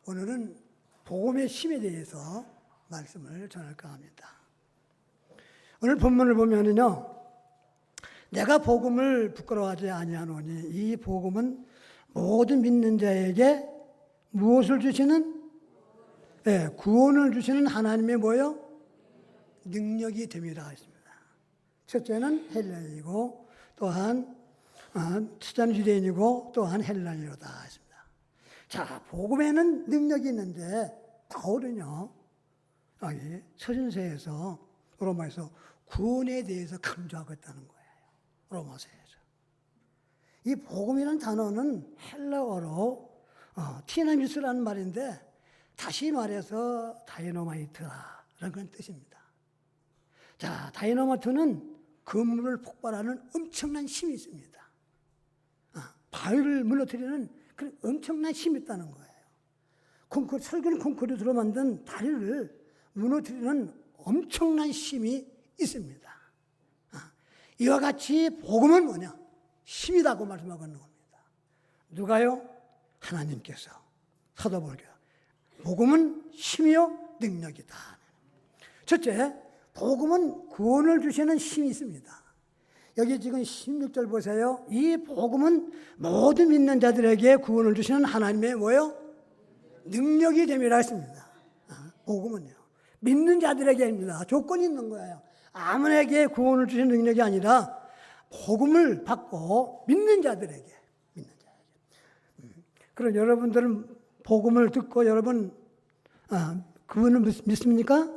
오늘은 복음의 힘에 대해서 말씀을 전할까 합니다. 오늘 본문을 보면은요, 내가 복음을 부끄러워하지 아니하노니 이 복음은 모든 믿는 자에게 무엇을 주시는? 구원을 주시는 하나님의 뭐요? 능력이 됨이라 했습니다. 첫째는 헬라인이고 또한 투자는 유대인이고 또한 헬라인이로다 했습니다. 자, 복음에는 능력이 있는데 바울은요, 여기 서신서에서 로마에서 구원에 대해서 강조하고 있다는 거예요. 로마서에서. 이 복음이라는 단어는 헬라어로 티나미스라는 말인데 다시 말해서 다이너마이트라는 그런 뜻입니다. 자, 다이너마이트는 건물을 폭발하는 엄청난 힘이 있습니다. 바위를 무너뜨리는 그런 엄청난 힘이 있다는 거예요. 철근 콘크리트로 만든 다리를 무너뜨리는 엄청난 힘이 있습니다. 이와 같이 복음은 뭐냐? 힘이라고 말씀하고 있는 겁니다. 누가요? 하나님께서. 사도 바울께서. 복음은 힘이요 능력이다. 첫째, 복음은 구원을 주시는 힘이 있습니다. 여기 지금 16절 보세요. 이 복음은 모든 믿는 자들에게 구원을 주시는 하나님의 뭐요? 능력이 됨이라 했습니다. 복음은요. 믿는 자들에게입니다. 조건이 있는 거예요. 아무에게 구원을 주시는 능력이 아니라 복음을 받고 믿는 자들에게. 그럼 여러분들은 복음을 듣고 여러분 그분을 믿습니까?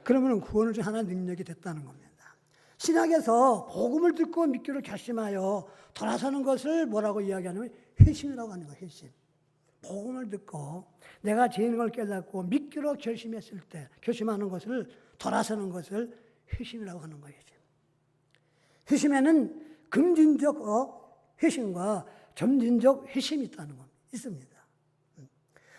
그러면 구원을 주신 하나의 능력이 됐다는 겁니다. 신약에서 복음을 듣고 믿기로 결심하여 돌아서는 것을 뭐라고 이야기하냐면 회심이라고 하는 거예요. 회심. 복음을 듣고 내가 죄인 걸 깨닫고 믿기로 결심했을 때 결심하는 것을 돌아서는 것을 회심이라고 하는 거예요. 회심에는 금진적 회심과 점진적 회심이 있다는 겁니다. 있습니다.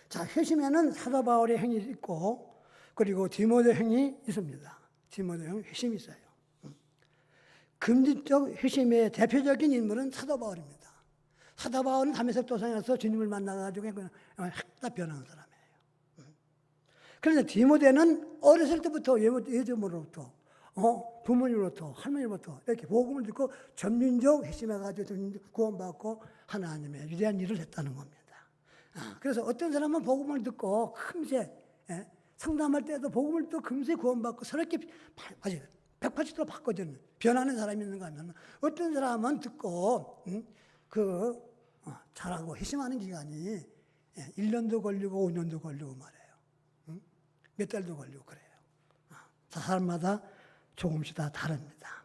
자, 회심에는 사도 바울의 행이 있고 그리고 디모데 행이 있습니다. 디모데 행 회심이 있어요. 금진적 회심의 대표적인 인물은 사도 바울입니다. 사도 바울은 다메섹 도상에서 주님을 만나가지고 그냥 확 변하는 사람이에요. 그런데 디모데는 어렸을 때부터 예전으로부터 부모님으로부터 할머니로부터 이렇게 복음을 듣고 점진적 회심해가지고 구원받고 하나님의 위대한 일을 했다는 겁니다. 그래서 어떤 사람은 복음을 듣고 금세 상담할 때도 복음을 듣고 금세 구원받고 서럽게 180도로 바꿔주는 변하는 사람이 있는가 하면 어떤 사람은 듣고 잘하고 회심하는 기간이 1년도 걸리고 5년도 걸리고 말이에요. 몇 달도 걸리고 그래요. 사람마다 조금씩 다 다릅니다.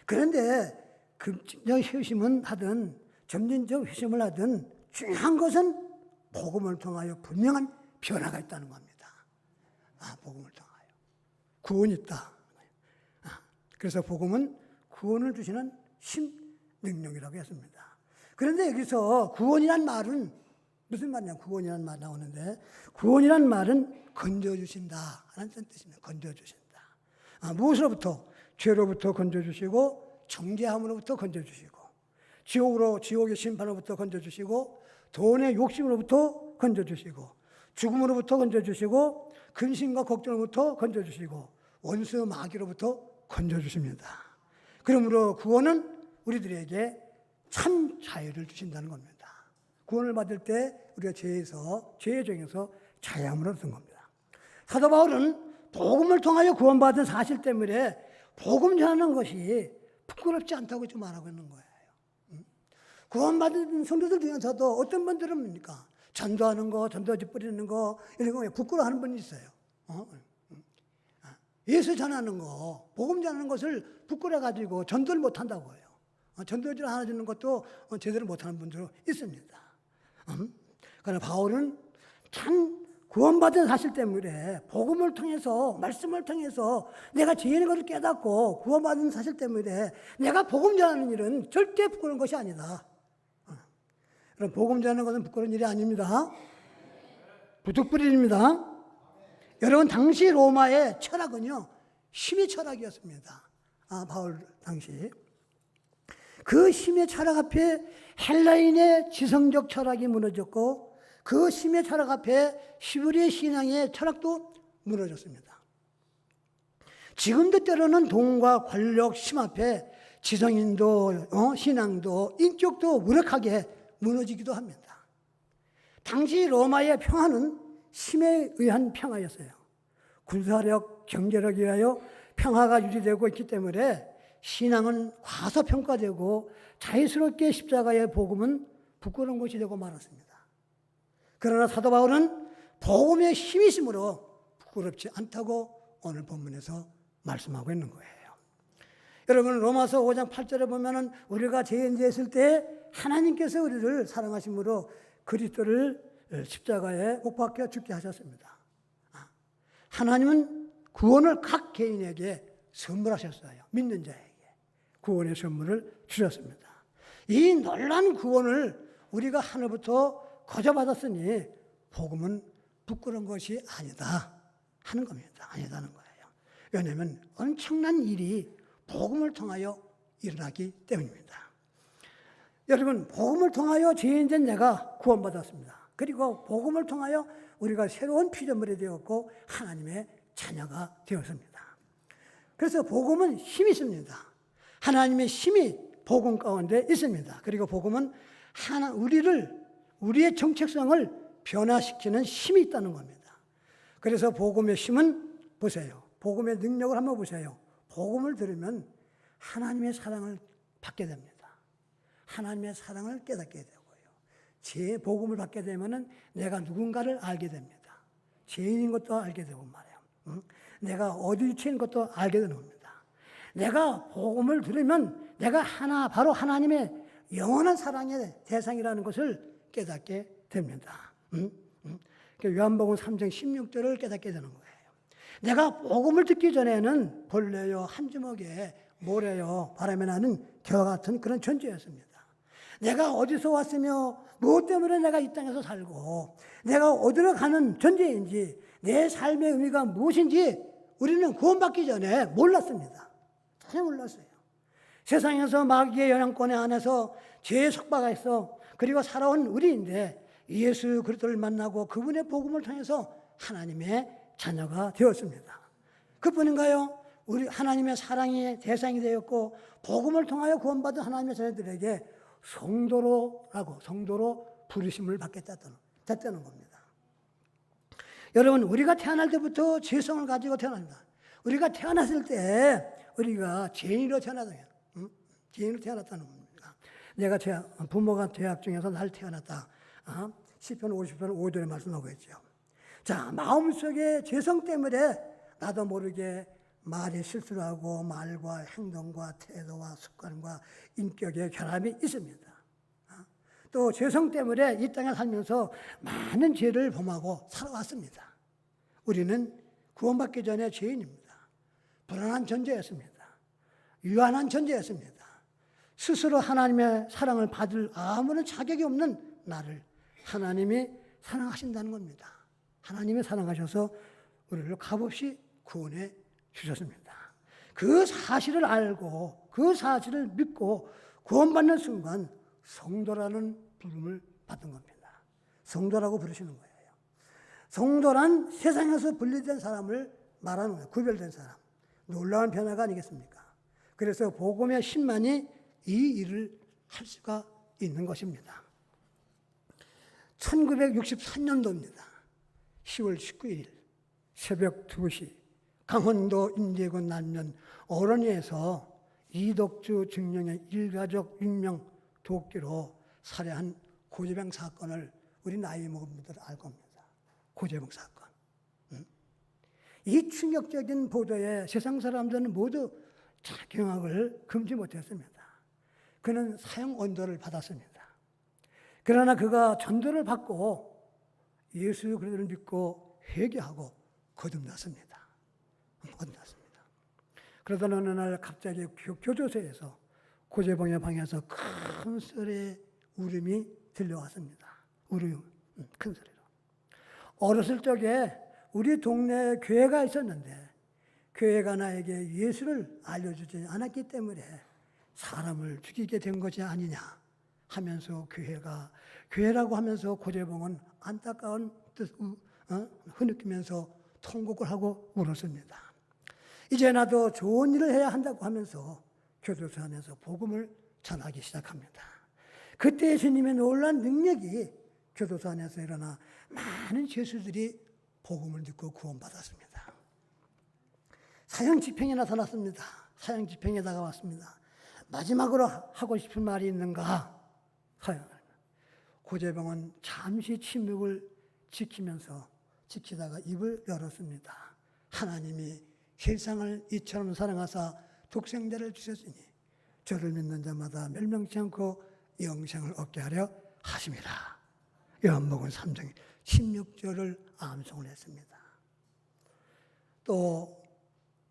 그런데 금진적 회심은 하든 점진적 회심을 하든 중요한 것은 복음을 통하여 분명한 변화가 있다는 겁니다. 복음을 통하여 구원이 있다. 그래서 복음은 구원을 주시는 능력이라고 했습니다. 그런데 여기서 구원이란 말은 무슨 말이냐? 구원이란 말 나오는데 구원이란 말은 건져주신다 하는 뜻입니다. 건져주신다. 무엇으로부터? 죄로부터 건져주시고 정죄함으로부터 건져주시고 지옥의 심판으로부터 건져주시고 돈의 욕심으로부터 건져주시고 죽음으로부터 건져주시고 근심과 걱정으로부터 건져주시고 원수 마귀로부터 건져주십니다. 그러므로 구원은 우리들에게 참 자유를 주신다는 겁니다. 구원을 받을 때 우리가 죄의 종에서 자유함을 얻는 겁니다. 사도 바울은 복음을 통하여 구원받은 사실 때문에 복음 전하는 것이 부끄럽지 않다고 좀 말하고 있는 거예요. 구원받은 성도들 중에서도 어떤 분들은 뭡니까? 전도하는 거, 전도지 뿌리는 거 이런 거 부끄러워하는 분이 있어요. 예수 전하는 거, 복음 전하는 것을 부끄러워가지고 전도를 못한다고 해요. 전도지를 하나 주는 것도 제대로 못하는 분들도 있습니다. 그러나 바울은 참 구원받은 사실 때문에 복음을 통해서 말씀을 통해서 내가 죄인인 것을 깨닫고 구원받은 사실 때문에 내가 복음 전하는 일은 절대 부끄러운 것이 아니다. 그럼 복음 전하는 것은 부끄러운 일이 아닙니다. 부득불일입니다. 여러분 당시 로마의 철학은요 힘의 철학이었습니다. 바울 당시 그 힘의 철학 앞에 헬라인의 지성적 철학이 무너졌고 그 심의 철학 앞에 히브리의 신앙의 철학도 무너졌습니다. 지금도 때로는 돈과 권력, 심 앞에 지성인도 신앙도 인격도 무력하게 무너지기도 합니다. 당시 로마의 평화는 힘에 의한 평화였어요. 군사력, 경제력에 의하여 평화가 유지되고 있기 때문에 신앙은 과소평가되고 자유스럽게 십자가의 복음은 부끄러운 것이 되고 말았습니다. 그러나 사도 바울은 복음의 힘이 있으므로 부끄럽지 않다고 오늘 본문에서 말씀하고 있는 거예요. 여러분, 로마서 5장 8절에 보면은 우리가 죄인되었을 때 하나님께서 우리를 사랑하심으로 그리스도를 십자가에 못 박혀 죽게 하셨습니다. 하나님은 구원을 각 개인에게 선물하셨어요. 믿는 자에게 구원의 선물을 주셨습니다. 이 놀라운 구원을 우리가 하늘부터 거저받았으니 복음은 부끄러운 것이 아니다 하는 겁니다. 아니다는 거예요. 왜냐하면 엄청난 일이 복음을 통하여 일어나기 때문입니다. 여러분, 복음을 통하여 죄인된 내가 구원받았습니다. 그리고 복음을 통하여 우리가 새로운 피조물이 되었고 하나님의 자녀가 되었습니다. 그래서 복음은 힘이 있습니다. 하나님의 힘이 복음 가운데 있습니다. 그리고 복음은 우리의 정체성을 변화시키는 힘이 있다는 겁니다. 그래서 복음의 힘은 보세요. 복음의 능력을 한번 보세요. 복음을 들으면 하나님의 사랑을 받게 됩니다. 하나님의 사랑을 깨닫게 되고요. 제 복음을 받게 되면 내가 누군가를 알게 됩니다. 죄인인 것도 알게 되고 말이에요. 내가 어디 위치인 것도 알게 되는 겁니다. 내가 복음을 들으면 내가 바로 하나님의 영원한 사랑의 대상이라는 것을 깨닫게 됩니다. 요한복음 3장 16절을 깨닫게 되는 거예요. 내가 복음을 듣기 전에는 벌레요, 한 주먹에 모래요, 바람에 나는 겨와 같은 그런 존재였습니다. 내가 어디서 왔으며 무엇 때문에 내가 이 땅에서 살고 내가 어디로 가는 존재인지 내 삶의 의미가 무엇인지 우리는 구원받기 전에 몰랐습니다. 전혀 몰랐어요. 세상에서 마귀의 영향권 안에서 죄의 속박에서 그리고 살아온 우리인데 예수 그리스도를 만나고 그분의 복음을 통해서 하나님의 자녀가 되었습니다. 그뿐인가요? 우리 하나님의 사랑의 대상이 되었고 복음을 통하여 구원받은 하나님의 자녀들에게 성도로 부르심을 받게 됐다는 겁니다. 여러분, 우리가 태어날 때부터 죄성을 가지고 태어납니다. 우리가 태어났을 때 우리가 죄인으로 태어났다는 겁니다. 내가 부모가 죄악 중에서 날 태어났다. 시편 50편 5절에 말씀하고 있죠. 자, 마음속에 죄성 때문에 나도 모르게 말에 실수를 하고 말과 행동과 태도와 습관과 인격의 결함이 있습니다. 또 죄성 때문에 이 땅에 살면서 많은 죄를 범하고 살아왔습니다. 우리는 구원받기 전에 죄인입니다. 불안한 존재였습니다. 유한한 존재였습니다. 스스로 하나님의 사랑을 받을 아무런 자격이 없는 나를 하나님이 사랑하신다는 겁니다. 하나님이 사랑하셔서 우리를 값없이 구원해 주셨습니다. 그 사실을 알고 그 사실을 믿고 구원받는 순간 성도라는 부름을 받은 겁니다. 성도라고 부르시는 거예요. 성도란 세상에서 분리된 사람을 말하는 거예요. 구별된 사람. 놀라운 변화가 아니겠습니까? 그래서 복음의 힘만이 이 일을 할 수가 있는 것입니다. 1963년도입니다. 10월 19일 새벽 2시 강원도 인제군 남면 어런이에서 이덕주 증령의 일가족 6명 도끼로 살해한 고재병 사건을 우리 나이 먹은 분들 알 겁니다. 고재병 사건. 이 충격적인 보도에 세상 사람들은 모두 경악을 금치 못했습니다. 그는 사형 언도를 받았습니다. 그러나 그가 전도를 받고 예수 그리스도를 믿고 회개하고 거듭났습니다. 그러던 어느 날 갑자기 교도소에서 고재봉의 방에서 큰 소리의 울음이 들려왔습니다. 큰 소리로. 어렸을 적에 우리 동네에 교회가 있었는데 교회가 나에게 예수를 알려주지 않았기 때문에 사람을 죽이게 된 것이 아니냐 하면서 교회라고 하면서 고재봉은 안타까운 뜻 흐느끼면서 통곡을 하고 울었습니다. 이제 나도 좋은 일을 해야 한다고 하면서 교도소 안에서 복음을 전하기 시작합니다. 그때 주님의 놀라운 능력이 교도소 안에서 일어나 많은 죄수들이 복음을 듣고 구원받았습니다. 사형 집행에 나타났습니다. 사형 집행에 다가왔습니다. 마지막으로 하고 싶은 말이 있는가? 고재봉은 잠시 침묵을 지키다가 입을 열었습니다. 하나님이 세상을 이처럼 사랑하사 독생자를 주셨으니 저를 믿는 자마다 멸망치 않고 영생을 얻게 하려 하심이라. 요한복음 3장 16절을 암송을 했습니다. 또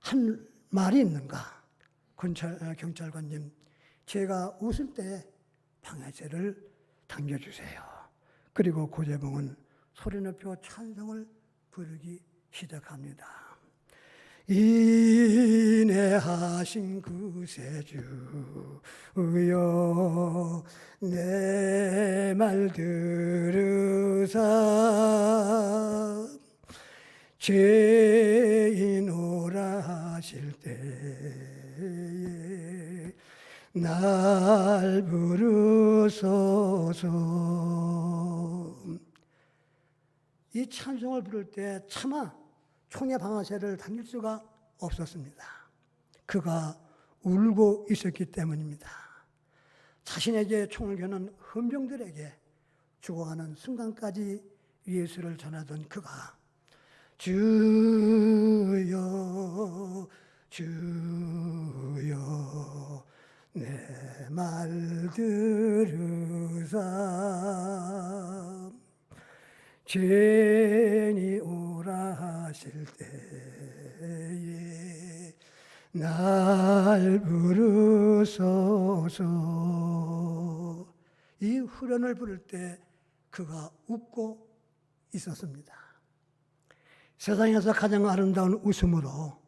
한 말이 있는가? 경찰관님, 제가 웃을 때 방아쇠를 당겨주세요. 그리고 고재봉은 소리 높여 찬송을 부르기 시작합니다. 인내하신 구세주여 내 말 들으사 죄인 오라 하실 때에 날 부르소서. 이 찬송을 부를 때 차마 총의 방아쇠를 당길 수가 없었습니다. 그가 울고 있었기 때문입니다. 자신에게 총을 겨눈 헌병들에게 죽어가는 순간까지 예수를 전하던 그가 주여 주여 내 말 들으사 죄인이 오라 하실 때에 날 부르소서. 이 후련을 부를 때 그가 웃고 있었습니다. 세상에서 가장 아름다운 웃음으로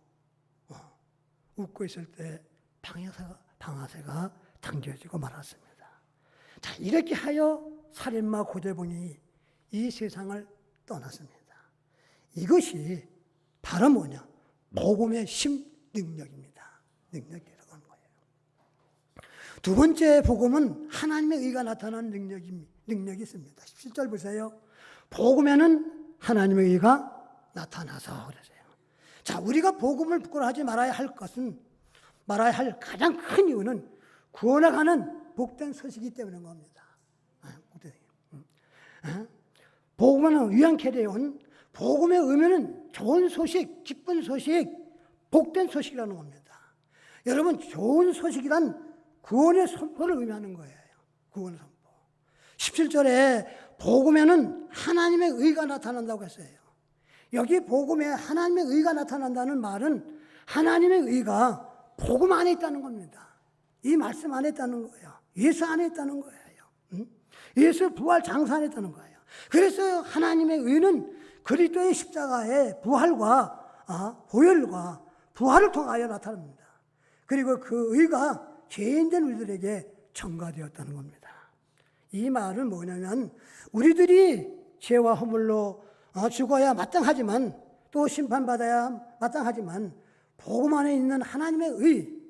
웃고 있을 때 방아쇠가 당겨지고 말았습니다. 자, 이렇게 하여 살인마 고재봉이 이 세상을 떠났습니다. 이것이 바로 뭐냐? 복음의 능력입니다. 능력이라고 하는 거예요. 두 번째 복음은 하나님의 의가 나타난 능력이 있습니다. 17절 보세요. 복음에는 하나님의 의가 나타나서 그러세요. 자, 우리가 복음을 부끄러워하지 말아야 할 가장 큰 이유는 구원해가는 복된 소식이기 때문인 겁니다. 복음은 위안케레온, 복음의 의미는 좋은 소식, 기쁜 소식, 복된 소식이라는 겁니다. 여러분, 좋은 소식이란 구원의 선포를 의미하는 거예요. 구원의 선포. 17절에 복음에는 하나님의 의가 나타난다고 했어요. 여기 복음에 하나님의 의가 나타난다는 말은 하나님의 의가 복음 안에 있다는 겁니다. 이 말씀 안에 있다는 거예요. 예수 안에 있다는 거예요. 예수 부활 장사 안에 있다는 거예요. 그래서 하나님의 의는 그리스도의 십자가의 부활과 보혈과 부활을 통하여 나타납니다. 그리고 그 의가 죄인된 우리들에게 전가되었다는 겁니다. 이 말은 뭐냐면 우리들이 죄와 허물로 죽어야 마땅하지만 또 심판받아야 마땅하지만 복음 안에 있는 하나님의 의,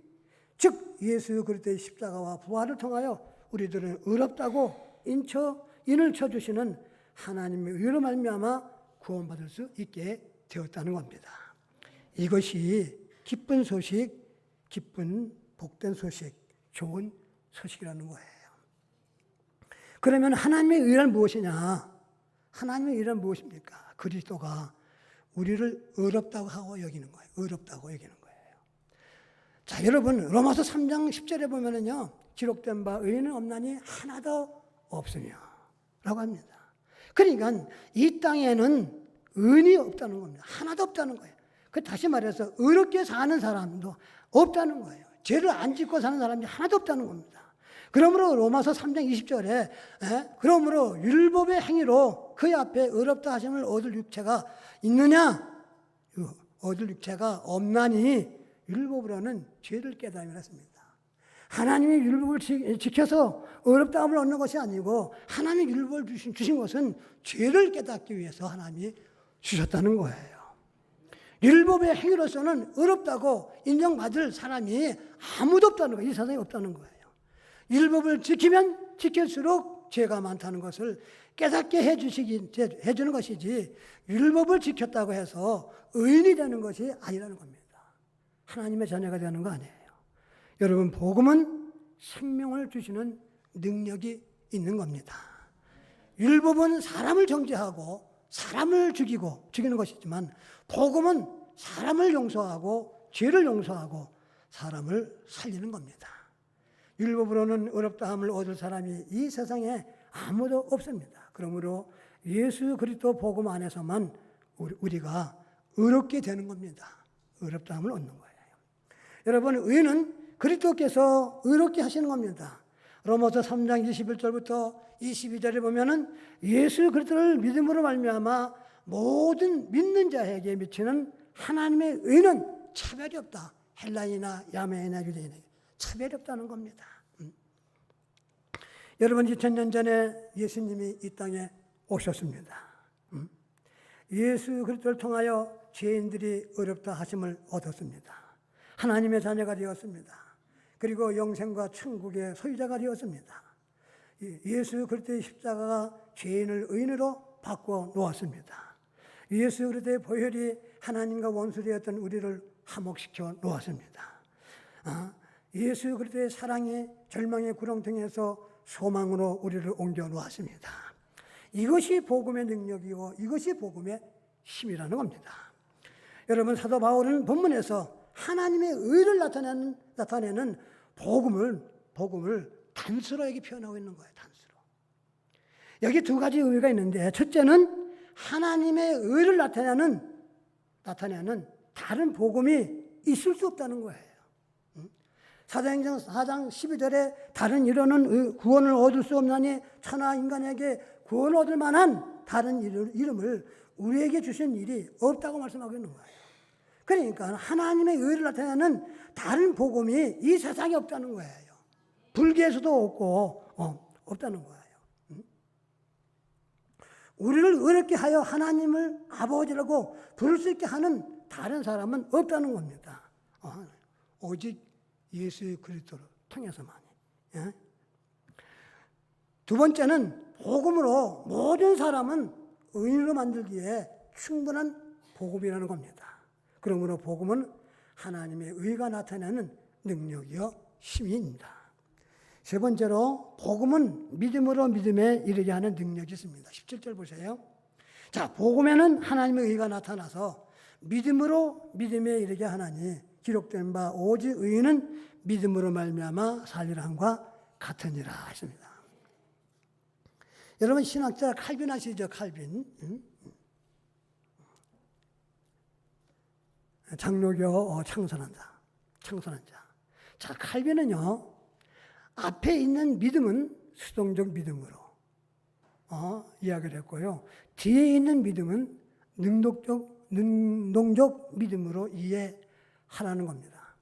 즉 예수 그리스도의 십자가와 부활을 통하여 우리들은 의롭다고 인을 쳐주시는 하나님의 의로 말미암아 구원받을 수 있게 되었다는 겁니다. 이것이 기쁜 소식, 기쁜 복된 소식, 좋은 소식이라는 거예요. 그러면 하나님의 의란 무엇이냐? 하나님의 의란 무엇입니까? 그리스도가 우리를 의롭다고 하고 여기는 거예요. 의롭다고 여기는 거예요. 자, 여러분, 로마서 3장 10절에 보면은요, 기록된 바 의인은 없나니 하나도 없으며 라고 합니다. 그러니까 이 땅에는 의인이 없다는 겁니다. 하나도 없다는 거예요. 그 다시 말해서 의롭게 사는 사람도 없다는 거예요. 죄를 안 짓고 사는 사람이 하나도 없다는 겁니다. 그러므로 로마서 3장 20절에 그러므로 율법의 행위로 그의 앞에 의롭다 하심을 얻을 육체가 있느냐? 얻을 육체가 없나니 율법으로는 죄를 깨달음이라 했습니다. 하나님의 율법을 지켜서 어렵다함을 얻는 것이 아니고 하나님의 율법을 주신 것은 죄를 깨닫기 위해서 하나님이 주셨다는 거예요. 율법의 행위로서는 어렵다고 인정받을 사람이 아무도 없다는 거예요. 이 세상에 없다는 거예요. 율법을 지키면 지킬수록 죄가 많다는 것을 깨닫게 해주는 것이지 율법을 지켰다고 해서 의인이 되는 것이 아니라는 겁니다. 하나님의 자녀가 되는 거 아니에요. 여러분, 복음은 생명을 주시는 능력이 있는 겁니다. 율법은 사람을 정죄하고 사람을 죽이는 것이지만 복음은 사람을 용서하고 죄를 용서하고 사람을 살리는 겁니다. 율법으로는 어렵다함을 얻을 사람이 이 세상에 아무도 없습니다. 그러므로 예수 그리스도 복음 안에서만 우리가 의롭게 되는 겁니다. 어렵다함을 얻는 거예요. 여러분, 의는 그리스도께서 의롭게 하시는 겁니다. 로마서 3장 21절부터 22절에 보면은 예수 그리스도를 믿음으로 말미암아 모든 믿는 자에게 미치는 하나님의 의는 차별이 없다. 헬라인이나 야메인이나 유대인에게 차별이 없다는 겁니다. 여러분, 2000년 전에 예수님이 이 땅에 오셨습니다. 예수 그리스도를 통하여 죄인들이 어렵다 하심을 얻었습니다. 하나님의 자녀가 되었습니다. 그리고 영생과 천국의 소유자가 되었습니다. 예수 그리스도의 십자가가 죄인을 의인으로 바꿔 놓았습니다. 예수 그리스도의 보혈이 하나님과 원수되었던 우리를 화목시켜 놓았습니다. 예수 그리스도의 사랑이 절망의 구렁텅이에서 소망으로 우리를 옮겨 놓았습니다. 이것이 복음의 능력이고 이것이 복음의 힘이라는 겁니다. 여러분, 사도 바울은 본문에서 하나님의 의를 나타내는 복음을 단수로 여기 표현하고 있는 거예요. 단수로. 여기 두 가지 의미가 있는데, 첫째는 하나님의 의를 나타내는 다른 복음이 있을 수 없다는 거예요. 사도행전 4장 12절에 다른 이론은 구원을 얻을 수 없나니 천하 인간에게 구원을 얻을 만한 다른 이름을 우리에게 주신 일이 없다고 말씀하고 있는 거예요. 그러니까 하나님의 의를 나타내는 다른 복음이 이 세상에 없다는 거예요. 불교에서도 없다는 거예요. 우리를 의롭게 하여 하나님을 아버지라고 부를 수 있게 하는 다른 사람은 없다는 겁니다. 오직 예수 그리스도를 통해서만이. 두 번째는 복음으로 모든 사람은 의인으로 만들기에 충분한 복음이라는 겁니다. 그러므로 복음은 하나님의 의가 나타내는 능력이요 힘입니다. 세 번째로 복음은 믿음으로 믿음에 이르게 하는 능력이 있습니다. 17절 보세요. 자, 복음에는 하나님의 의가 나타나서 믿음으로 믿음에 이르게 하나니 기록된 바 오직 의인은 믿음으로 말미암아 살리라 함과 같으니라 했습니다. 여러분, 신학자 칼빈 아시죠? 칼빈. 장로교 창선한 자. 자, 칼빈은요, 앞에 있는 믿음은 수동적 믿음으로 이야기를 했고요. 뒤에 있는 믿음은 능동적 믿음으로 이해하라는 겁니다.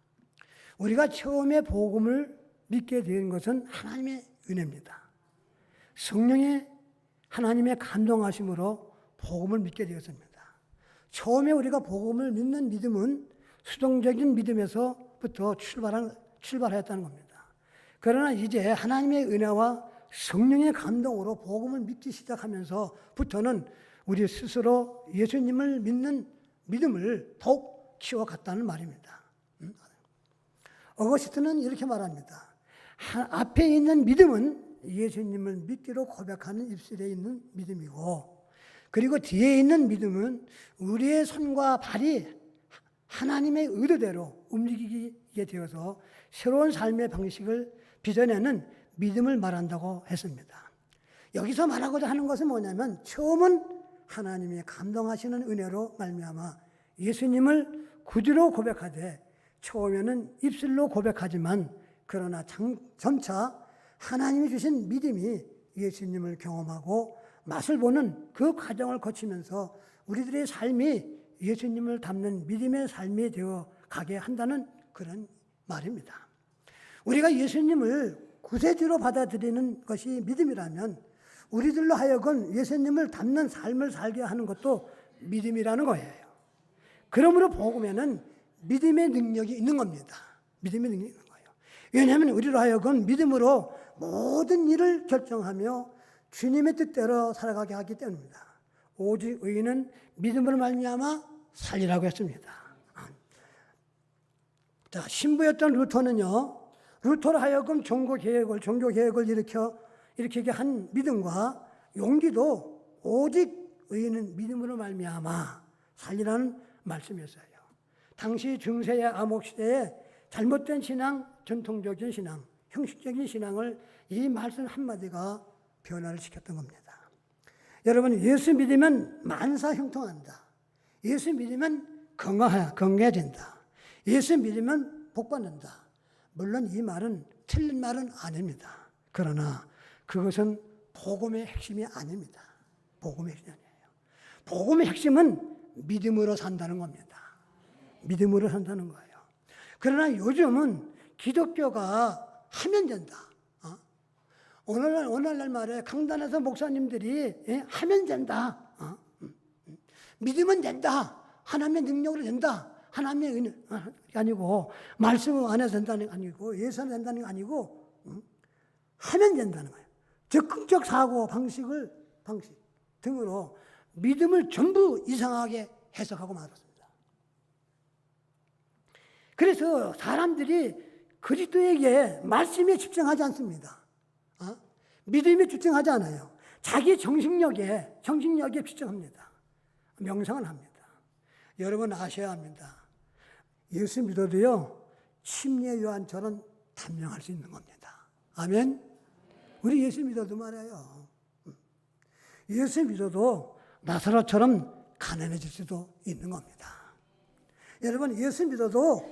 우리가 처음에 복음을 믿게 된 것은 하나님의 은혜입니다. 성령의 하나님의 감동하심으로 복음을 믿게 되었습니다. 처음에 우리가 복음을 믿는 믿음은 수동적인 믿음에서부터 출발했다는 겁니다. 그러나 이제 하나님의 은혜와 성령의 감동으로 복음을 믿기 시작하면서부터는 우리 스스로 예수님을 믿는 믿음을 더욱 키워갔다는 말입니다. 어거스틴은 이렇게 말합니다. 앞에 있는 믿음은 예수님을 믿기로 고백하는 입술에 있는 믿음이고, 그리고 뒤에 있는 믿음은 우리의 손과 발이 하나님의 의도대로 움직이게 되어서 새로운 삶의 방식을 빚어내는 믿음을 말한다고 했습니다. 여기서 말하고자 하는 것은 뭐냐면, 처음은 하나님의 감동하시는 은혜로 말미암아 예수님을 구주로 고백하되, 처음에는 입술로 고백하지만 그러나 점차 하나님이 주신 믿음이 예수님을 경험하고 맛을 보는 그 과정을 거치면서 우리들의 삶이 예수님을 닮는 믿음의 삶이 되어 가게 한다는 그런 말입니다. 우리가 예수님을 구세주로 받아들이는 것이 믿음이라면 우리들로 하여금 예수님을 닮는 삶을 살게 하는 것도 믿음이라는 거예요. 그러므로 복음에는 믿음의 능력이 있는 겁니다. 믿음의 능력이 있는 거예요. 왜냐하면 우리로 하여금 믿음으로 모든 일을 결정하며 주님의 뜻대로 살아가게 하기 때문입니다. 오직 의인은 믿음으로 말미암아 살리라고 했습니다. 자, 신부였던 루터는요, 루터로 하여금 종교 개혁을 일으키게 한 믿음과 용기도 오직 의인은 믿음으로 말미암아 살리라는 말씀이었어요. 당시 중세의 암흑 시대에 잘못된 신앙, 전통적인 신앙, 형식적인 신앙을 이 말씀 한마디가 변화를 시켰던 겁니다. 여러분, 예수 믿으면 만사 형통한다. 예수 믿으면 건강해진다. 예수 믿으면 복받는다. 물론 이 말은 틀린 말은 아닙니다. 그러나 그것은 복음의 핵심이 아닙니다. 복음의 핵심이 아니에요. 복음의 핵심은 믿음으로 산다는 겁니다. 믿음으로 산다는 거예요. 그러나 요즘은 기독교가 하면 된다. 오늘날 말에 강단에서 목사님들이 하면 된다. 믿으면 된다. 하나님의 능력으로 된다. 하나님의 은혜 아니고 말씀 안에서 된다는 게 아니고 예수 안에서 된다는 게 아니고 하면 된다는 거예요. 적극적 사고 방식 등으로 믿음을 전부 이상하게 해석하고 말았습니다. 그래서 사람들이 그리스도에게 말씀에 집중하지 않습니다. 믿음에 집중하지 않아요. 자기 정신력에 집중합니다. 명상을 합니다. 여러분 아셔야 합니다. 예수 믿어도요, 침례 요한처럼 단명할 수 있는 겁니다. 아멘? 우리 예수 믿어도 말이에요. 예수 믿어도 나사로처럼 가난해질 수도 있는 겁니다. 여러분, 예수 믿어도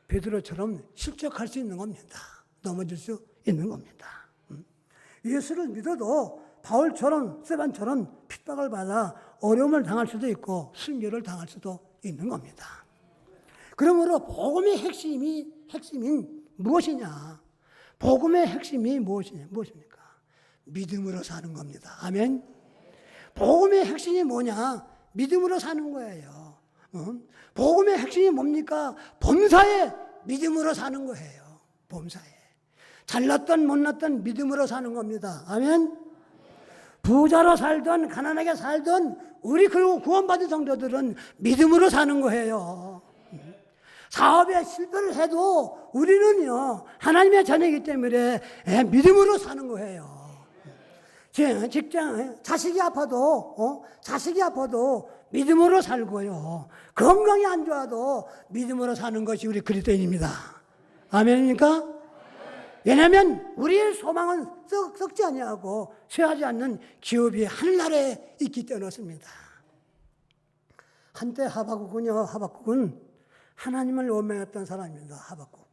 베드로처럼 실족할 수 있는 겁니다. 넘어질 수 있는 겁니다. 예수를 믿어도 바울처럼 스테반처럼 핍박을 받아 어려움을 당할 수도 있고 순교를 당할 수도 있는 겁니다. 그러므로 복음의 핵심인 무엇이냐? 복음의 핵심이 무엇입니까? 믿음으로 사는 겁니다. 아멘? 복음의 핵심이 뭐냐? 믿음으로 사는 거예요. 복음의 핵심이 뭡니까? 범사에 믿음으로 사는 거예요. 범사에. 잘났던 못났던 믿음으로 사는 겁니다. 아멘? 부자로 살던 가난하게 살던 우리 그리고 구원받은 성도들은 믿음으로 사는 거예요. 사업에 실패를 해도 우리는요, 하나님의 자녀이기 때문에 믿음으로 사는 거예요. 직장, 자식이 아파도 믿음으로 살고요. 건강이 안 좋아도 믿음으로 사는 것이 우리 그리스도인입니다. 아멘입니까? 왜냐하면 우리의 소망은 썩지 아니하고 쇠하지 않는 기업이 하늘나라에 있기 때문이었습니다. 한때 하박국은 하나님을 원망했던 사람입니다. 하박국.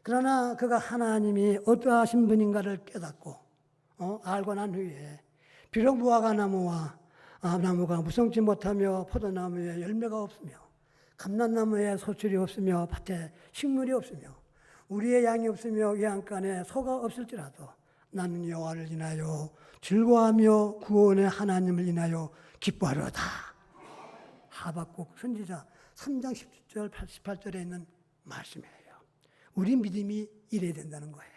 그러나 그가 하나님이 어떠하신 분인가를 깨닫고 알고 난 후에 비록 무화과 나무가 무성치 못하며 포도나무에 열매가 없으며 감람나무에 소출이 없으며 밭에 식물이 없으며 우리의 양이 없으며 외양간에 소가 없을지라도 나는 여호와를 인하여 즐거워하며 구원의 하나님을 인하여 기뻐하려다. 하박국 선지자 3장 17절 18절에 있는 말씀이에요. 우리 믿음이 이래야 된다는 거예요.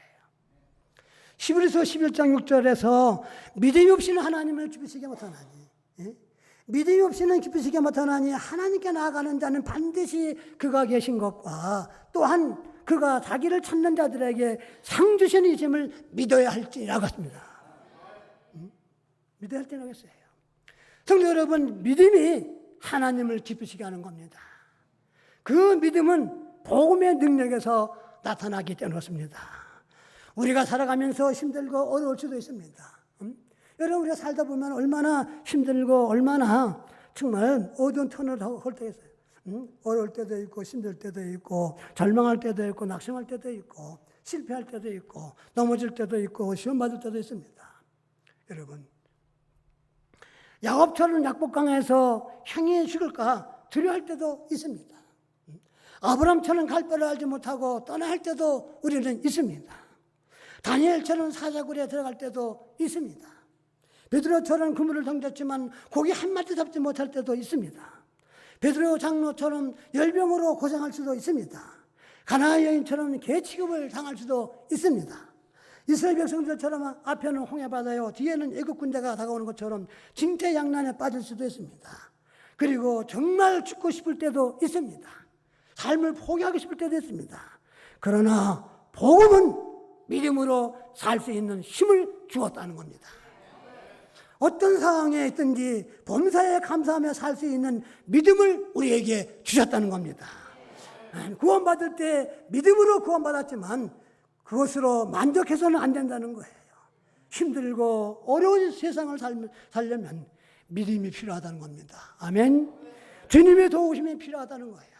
히브리서 11장 6절에서 믿음이 없이는 하나님을 기쁘시게 못하나니, 믿음이 없이는 기쁘시게 못하나니 하나님께 나아가는 자는 반드시 그가 계신 것과 또한 그가 자기를 찾는 자들에게 상 주시는 이심을 믿어야 할지라고 했습니다. 믿어야 할지라고 했어요. 성도 여러분, 믿음이 하나님을 기쁘시게 하는 겁니다. 그 믿음은 복음의 능력에서 나타나기 때문이었습니다. 우리가 살아가면서 힘들고 어려울 수도 있습니다. 여러분, 우리가 살다 보면 얼마나 힘들고 얼마나 정말 어두운 터널을 할 때가 있어요. 어려울 때도 있고 힘들 때도 있고 절망할 때도 있고 낙심할 때도 있고 실패할 때도 있고 넘어질 때도 있고 시험 받을 때도 있습니다. 여러분, 야곱처럼 약복강에서 향이 죽을까 두려워할 때도 있습니다. 아브람처럼 갈 바를 알지 못하고 떠나야 할 때도 우리는 있습니다. 다니엘처럼 사자굴에 들어갈 때도 있습니다. 베드로처럼 그물을 던졌지만 고기 한 마리 잡지 못할 때도 있습니다. 베드로 장로처럼 열병으로 고생할 수도 있습니다. 가나안 여인처럼 개 취급을 당할 수도 있습니다. 이스라엘 백성들처럼 앞에는 홍해바다요, 뒤에는 애국 군대가 다가오는 것처럼 징태양난에 빠질 수도 있습니다. 그리고 정말 죽고 싶을 때도 있습니다. 삶을 포기하고 싶을 때도 있습니다. 그러나 복음은 믿음으로 살 수 있는 힘을 주었다는 겁니다. 어떤 상황에 있든지 범사에 감사하며 살 수 있는 믿음을 우리에게 주셨다는 겁니다. 구원받을 때 믿음으로 구원받았지만 그것으로 만족해서는 안 된다는 거예요. 힘들고 어려운 세상을 살려면 믿음이 필요하다는 겁니다. 아멘. 주님의 도우심이 필요하다는 거예요.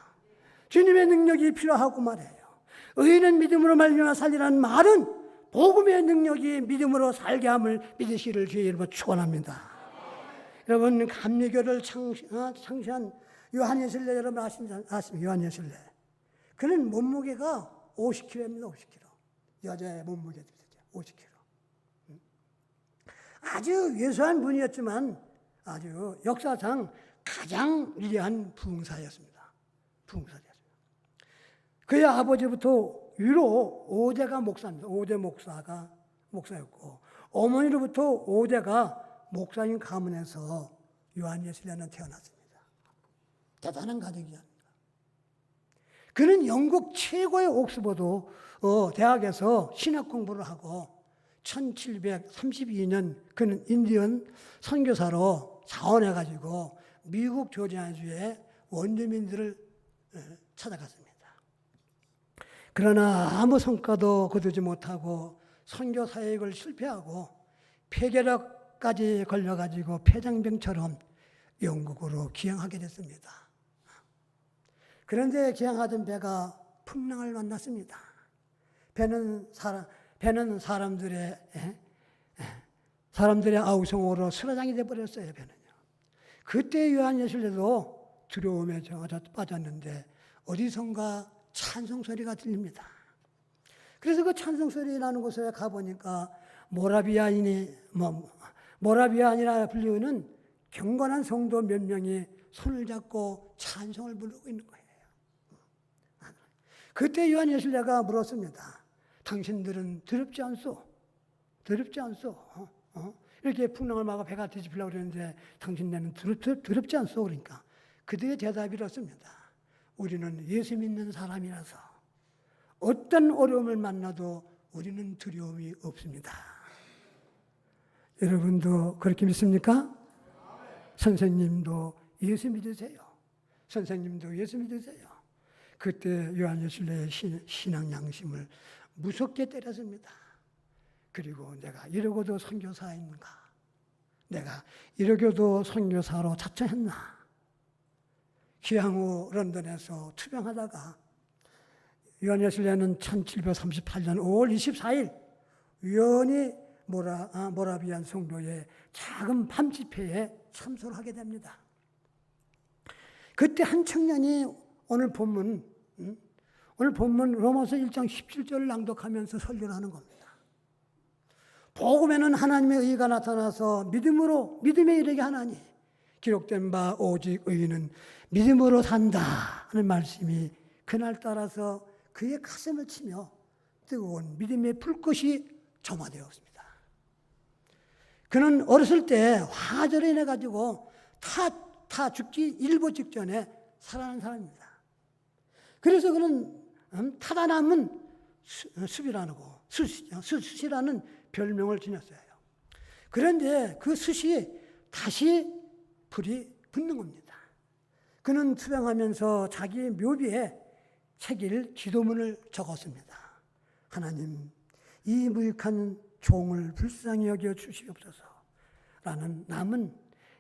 주님의 능력이 필요하고 말이에요. 의인은 믿음으로 말미암아 살리라는 말은 복음의 능력이 믿음으로 살게 함을 믿으시기를 주의 이름으로 축원합니다. 여러분, 감리교를 창시한 요한 예술례 여러분 아십니까? 요한 예술례. 그는 몸무게가 50kg입니다. 50kg. 여자의 몸무게 50kg. 아주 왜소한 분이었지만 아주 역사상 가장 위대한 부흥사였습니다. 부흥사였습니다. 그의 아버지부터 위로 5대가 목사입니다. 5대 목사가 목사였고, 어머니로부터 5대가 목사인 가문에서 요한 예술례는 태어났습니다. 대단한 가족이었습니다. 그는 영국 최고의 옥스퍼드 대학에서 신학 공부를 하고 1732년 그는 인디언 선교사로 자원해가지고 미국 조지아주의 원주민들을 찾아갔습니다. 그러나 아무 성과도 거두지 못하고 선교 사역을 실패하고 폐결핵까지 걸려가지고 폐장병처럼 영국으로 귀향하게 됐습니다. 그런데 귀향하던 배가 풍랑을 만났습니다. 배는 사람들의 아우성으로 수라장이 되어버렸어요. 배는요. 그때 요한 예술례도 두려움에 빠졌는데 어디선가 찬송 소리가 들립니다. 그래서 그 찬송 소리 나는 곳에 가보니까 모라비안이라 불리우는 경건한 성도 몇 명이 손을 잡고 찬송을 부르고 있는 거예요. 그때 요한 예술례가 물었습니다. 당신들은 두렵지 않소? 두렵지 않소? 이렇게 풍랑을 막아 배가 뒤집히려고 그러는데 당신네는 두렵지 않소? 그러니까 그들의 대답이 이렇습니다. 우리는 예수 믿는 사람이라서 어떤 어려움을 만나도 우리는 두려움이 없습니다. 여러분도 그렇게 믿습니까? 선생님도 예수 믿으세요. 선생님도 예수 믿으세요. 그때 요한 예술례의 신앙 양심을 무섭게 때렸습니다. 그리고 내가 이러고도 선교사인가? 내가 이러고도 선교사로 자처했나? 귀향 후 런던에서 투병하다가 요한 예술례는 1738년 5월 24일 우연히 모라비안 성도의 작은 밤 집회에 참석을 하게 됩니다. 그때 한 청년이 오늘 본문 로마서 1장 17절을 낭독하면서 설교를 하는 겁니다. 복음에는 하나님의 의가 나타나서 믿음에 이르게 하나니 기록된 바 오직 의인은 믿음으로 산다 하는 말씀이 그날따라서 그의 가슴을 치며 뜨거운 믿음의 불꽃이 점화되었습니다. 그는 어렸을 때 화절에 인해 가지고 타 죽기 일보 직전에 살아난 사람입니다. 그래서 그는 타다남은 숯이라는 별명을 지녔어요. 그런데 그 숯이 다시 불이 붙는 겁니다. 그는 투병하면서 자기 묘비에 책일 기도문을 적었습니다. 하나님, 이 무익한 종을 불쌍히 여겨 주시옵소서. 라는 남은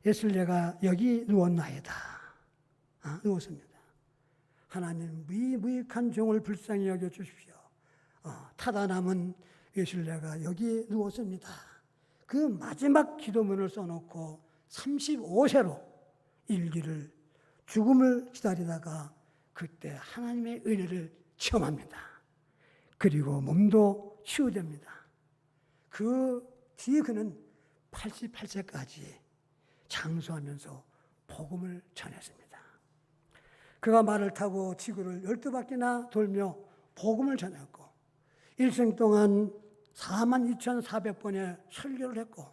예술례가 여기 누웠나이다. 누웠습니다. 하나님, 이 무익한 종을 불쌍히 여겨 주십시오. 타다 남은 예술례가 여기 누웠습니다. 그 마지막 기도문을 써놓고 35세로 일기를 죽음을 기다리다가 그때 하나님의 은혜를 체험합니다. 그리고 몸도 치유됩니다. 그 뒤에 그는 88세까지 장수하면서 복음을 전했습니다. 그가 말을 타고 지구를 12바퀴나 돌며 복음을 전했고 일생 동안 42,400번의 설교를 했고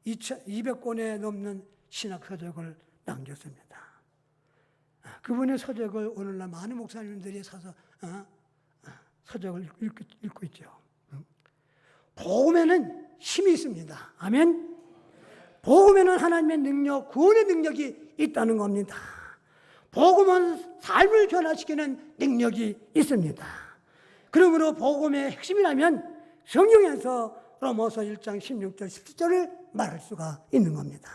200권에 넘는 신학 서적을 남겼습니다. 그분의 서적을 오늘날 많은 목사님들이 사서 서적을 읽고 있죠. 복음에는 힘이 있습니다. 아멘. 복음에는 하나님의 능력, 구원의 능력이 있다는 겁니다. 복음은 삶을 변화시키는 능력이 있습니다. 그러므로 복음의 핵심이라면 성경에서 로마서 1장 16절 17절을 말할 수가 있는 겁니다.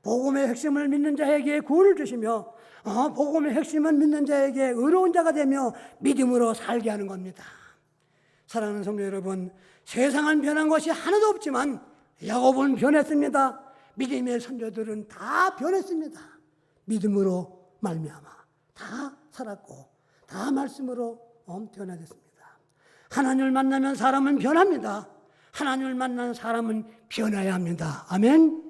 복음의 핵심을 믿는 자에게 구원을 주시며 복음의 핵심은 믿는 자에게 의로운 자가 되며 믿음으로 살게 하는 겁니다. 사랑하는 성도 여러분, 세상은 변한 것이 하나도 없지만 야곱은 변했습니다. 믿음의 선조들은 다 변했습니다. 믿음으로 말미암아 다 살았고 다 말씀으로 변화됐습니다. 하나님을 만나면 사람은 변합니다. 하나님을 만나는 사람은 변해야 합니다. 아멘.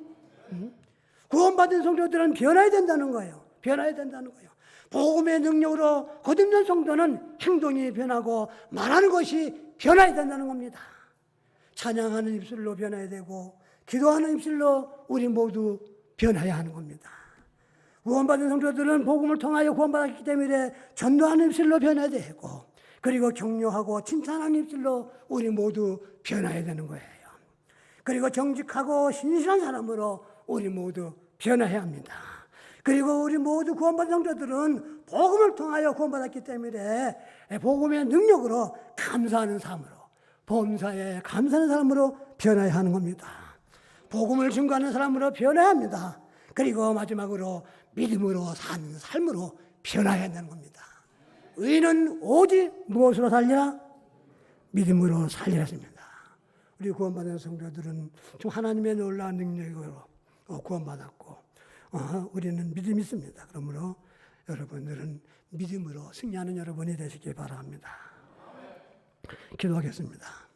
구원받은 성도들은 변해야 된다는 거예요. 변해야 된다는 거예요. 복음의 능력으로 거듭난 성도는 행동이 변하고 말하는 것이 변해야 된다는 겁니다. 찬양하는 입술로 변해야 되고 기도하는 입술로 우리 모두 변해야 하는 겁니다. 구원받은 성도들은 복음을 통하여 구원받았기 때문에 전도하는 입술로 변해야 되고 그리고 격려하고 칭찬하는 입술로 우리 모두 변해야 되는 거예요. 그리고 정직하고 신실한 사람으로 우리 모두 변해야 합니다. 그리고 우리 모두 구원받은 성도들은 복음을 통하여 구원받았기 때문에 복음의 능력으로 감사하는 삶으로 범사에 감사하는 사람으로 변해야 하는 겁니다. 복음을 증거하는 사람으로 변해야 합니다. 그리고 마지막으로 믿음으로 사는 삶으로 변해야 되는 겁니다. 의인은 오직 무엇으로 살리라? 믿음으로 살리라 했습니다. 우리 구원받은 성도들은 좀 하나님의 놀라운 능력으로 구원받았고 우리는 믿음이 있습니다. 그러므로 여러분들은 믿음으로 승리하는 여러분이 되시기 바랍니다. 기도하겠습니다.